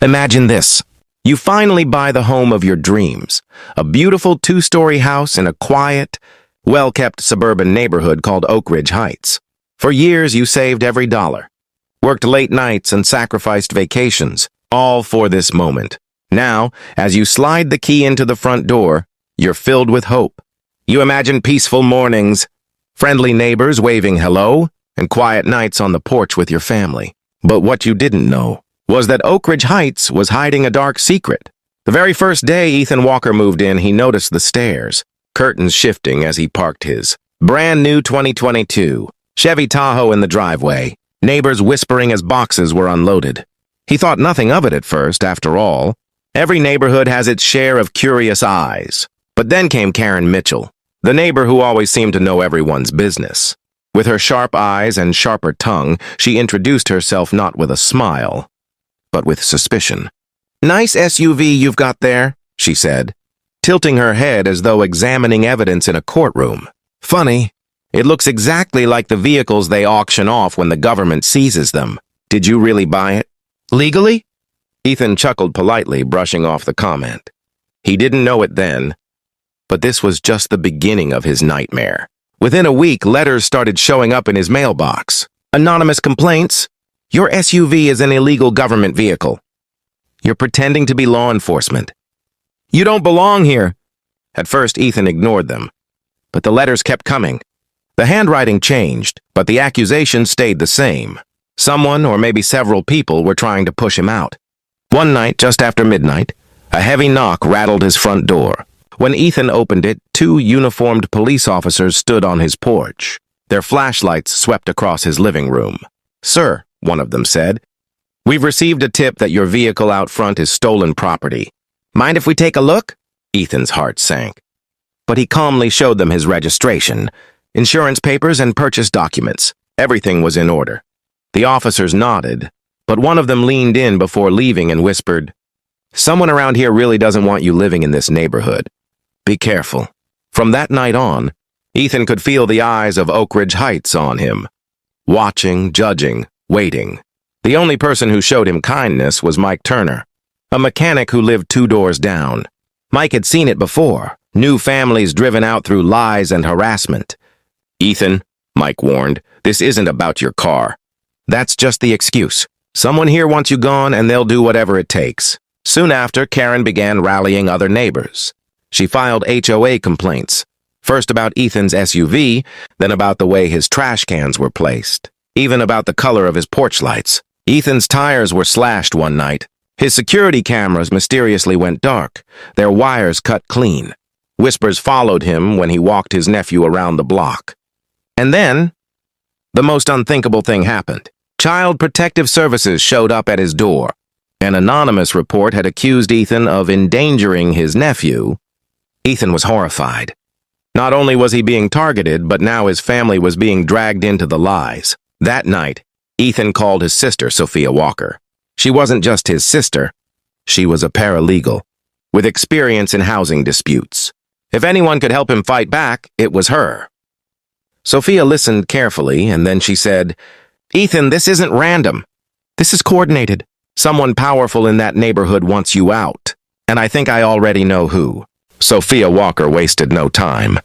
Imagine this. You finally buy the home of your dreams, a beautiful two-story house in a quiet, well-kept suburban neighborhood called Oak Ridge Heights. For years, you saved every dollar, worked late nights and sacrificed vacations, all for this moment. Now, as you slide the key into the front door, you're filled with hope. You imagine peaceful mornings, friendly neighbors waving hello, and quiet nights on the porch with your family. But what you didn't know was that Oak Ridge Heights was hiding a dark secret. The very first day Ethan Walker moved in, he noticed the stairs, curtains shifting as he parked his brand new 2022 Chevy Tahoe in the driveway, neighbors whispering as boxes were unloaded. He thought nothing of it at first, after all. Every neighborhood has its share of curious eyes. But then came Karen Mitchell, the neighbor who always seemed to know everyone's business. With her sharp eyes and sharper tongue, she introduced herself not with a smile, but with suspicion. "Nice SUV you've got there," she said, tilting her head as though examining evidence in a courtroom. "Funny, it looks exactly like the vehicles they auction off when the government seizes them. Did you really buy it? Legally?" Ethan chuckled politely, brushing off the comment. He didn't know it then, but this was just the beginning of his nightmare. Within a week, letters started showing up in his mailbox. Anonymous complaints. "Your SUV is an illegal government vehicle. You're pretending to be law enforcement. You don't belong here." At first, Ethan ignored them, but the letters kept coming. The handwriting changed, but the accusation stayed the same. Someone, or maybe several people, were trying to push him out. One night, just after midnight, a heavy knock rattled his front door. When Ethan opened it, two uniformed police officers stood on his porch. Their flashlights swept across his living room. "Sir," one of them said, "we've received a tip that your vehicle out front is stolen property. Mind if we take a look?" Ethan's heart sank. But he calmly showed them his registration, insurance papers, and purchase documents. Everything was in order. The officers nodded, but one of them leaned in before leaving and whispered, "Someone around here really doesn't want you living in this neighborhood. Be careful." From that night on, Ethan could feel the eyes of Oak Ridge Heights on him, watching, judging, waiting. The only person who showed him kindness was Mike Turner, a mechanic who lived 2 doors down. Mike had seen it before, new families driven out through lies and harassment. "Ethan," Mike warned, "this isn't about your car. That's just the excuse. Someone here wants you gone and they'll do whatever it takes." Soon after, Karen began rallying other neighbors. She filed HOA complaints, first about Ethan's SUV, then about the way his trash cans were placed, even about the color of his porch lights. Ethan's tires were slashed one night. His security cameras mysteriously went dark, their wires cut clean. Whispers followed him when he walked his nephew around the block. And then, the most unthinkable thing happened. Child Protective Services showed up at his door. An anonymous report had accused Ethan of endangering his nephew. Ethan was horrified. Not only was he being targeted, but now his family was being dragged into the lies. That night, Ethan called his sister, Sophia Walker. She wasn't just his sister. She was a paralegal, with experience in housing disputes. If anyone could help him fight back, it was her. Sophia listened carefully, and then she said, "Ethan, this isn't random. This is coordinated. Someone powerful in that neighborhood wants you out, and I think I already know who." Sophia Walker wasted no time.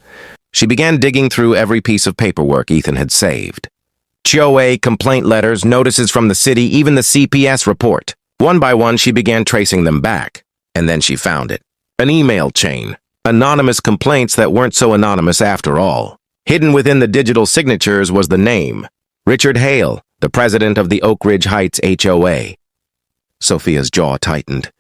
She began digging through every piece of paperwork Ethan had saved. HOA, complaint letters, notices from the city, even the CPS report. One by one, she began tracing them back, and then she found it. An email chain. Anonymous complaints that weren't so anonymous after all. Hidden within the digital signatures was the name, Richard Hale, the president of the Oak Ridge Heights HOA. Sophia's jaw tightened.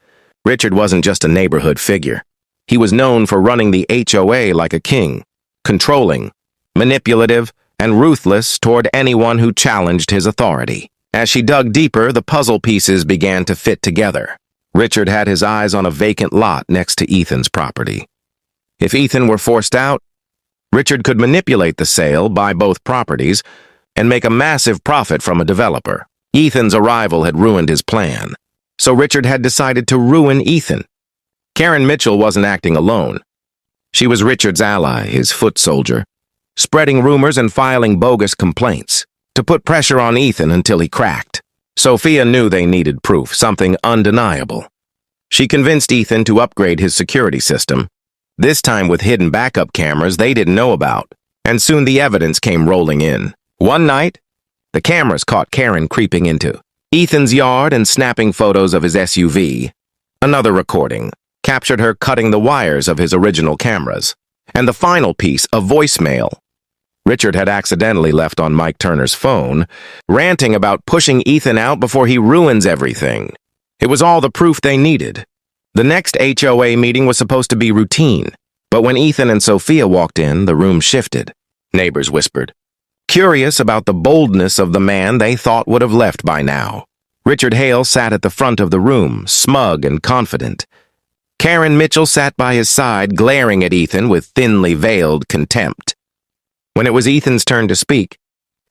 Richard wasn't just a neighborhood figure. He was known for running the HOA like a king, controlling, manipulative, and ruthless toward anyone who challenged his authority. As she dug deeper, the puzzle pieces began to fit together. Richard had his eyes on a vacant lot next to Ethan's property. If Ethan were forced out, Richard could manipulate the sale, buy both properties, and make a massive profit from a developer. Ethan's arrival had ruined his plan, so Richard had decided to ruin Ethan. Karen Mitchell wasn't acting alone. She was Richard's ally, his foot soldier, spreading rumors and filing bogus complaints to put pressure on Ethan until he cracked. Sophia knew they needed proof, something undeniable. She convinced Ethan to upgrade his security system, this time with hidden backup cameras they didn't know about, and soon the evidence came rolling in. One night, the cameras caught Karen creeping into Ethan's yard and snapping photos of his SUV. Another recording captured her cutting the wires of his original cameras. And the final piece, a voicemail Richard had accidentally left on Mike Turner's phone, ranting about pushing Ethan out before he ruins everything. It was all the proof they needed. The next HOA meeting was supposed to be routine, but when Ethan and Sophia walked in, the room shifted. Neighbors whispered, curious about the boldness of the man they thought would have left by now. Richard Hale sat at the front of the room, smug and confident. Karen Mitchell sat by his side, glaring at Ethan with thinly veiled contempt. When it was Ethan's turn to speak,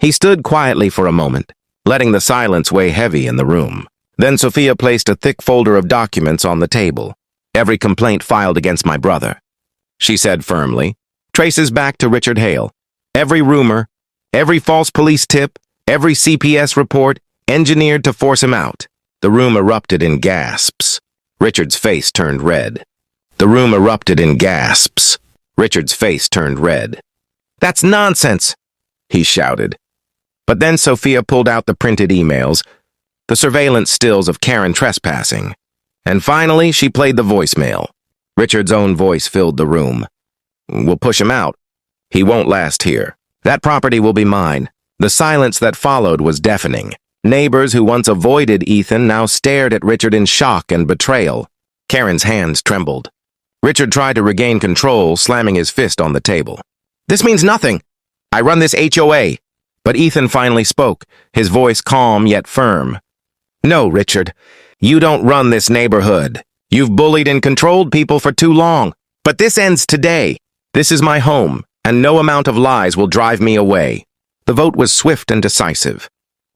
he stood quietly for a moment, letting the silence weigh heavy in the room. Then Sophia placed a thick folder of documents on the table. Every complaint filed against my brother, she said firmly, traces back to Richard Hale. Every rumor, every false police tip, every CPS report, engineered to force him out. The room erupted in gasps. Richard's face turned red. The room erupted in gasps. Richard's face turned red. That's nonsense, he shouted. But then Sophia pulled out the printed emails, the surveillance stills of Karen trespassing, and finally she played the voicemail. Richard's own voice filled the room. We'll push him out. He won't last here. That property will be mine. The silence that followed was deafening. Neighbors who once avoided Ethan now stared at Richard in shock and betrayal. Karen's hands trembled. Richard tried to regain control, slamming his fist on the table. This means nothing. I run this HOA. But Ethan finally spoke, his voice calm yet firm. No, Richard, you don't run this neighborhood. You've bullied and controlled people for too long. But this ends today. This is my home, and no amount of lies will drive me away. The vote was swift and decisive.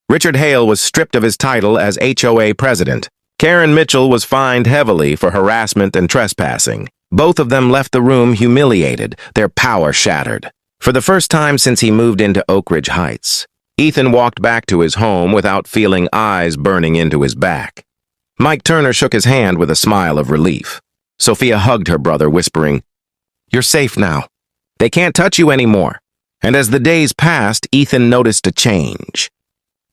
Richard Hale was stripped of his title as HOA president. Karen Mitchell was fined heavily for harassment and trespassing. Both of them left the room humiliated, their power shattered. For the first time since he moved into Oak Ridge Heights, Ethan walked back to his home without feeling eyes burning into his back. Mike Turner shook his hand with a smile of relief. Sophia hugged her brother, whispering, "You're safe now. They can't touch you anymore." And as the days passed, Ethan noticed a change.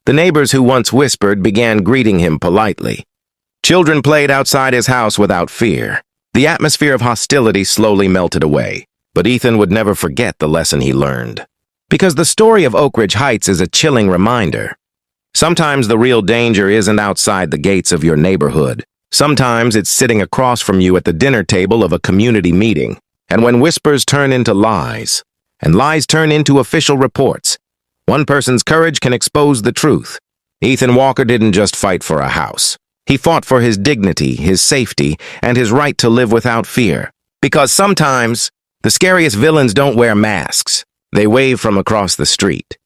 The neighbors who once whispered began greeting him politely. Children played outside his house without fear. The atmosphere of hostility slowly melted away, but Ethan would never forget the lesson he learned. Because the story of Oak Ridge Heights is a chilling reminder. Sometimes the real danger isn't outside the gates of your neighborhood. Sometimes it's sitting across from you at the dinner table of a community meeting. And when whispers turn into lies, and lies turn into official reports, one person's courage can expose the truth. Ethan Walker didn't just fight for a house. He fought for his dignity, his safety, and his right to live without fear. Because sometimes, the scariest villains don't wear masks. They wave from across the street.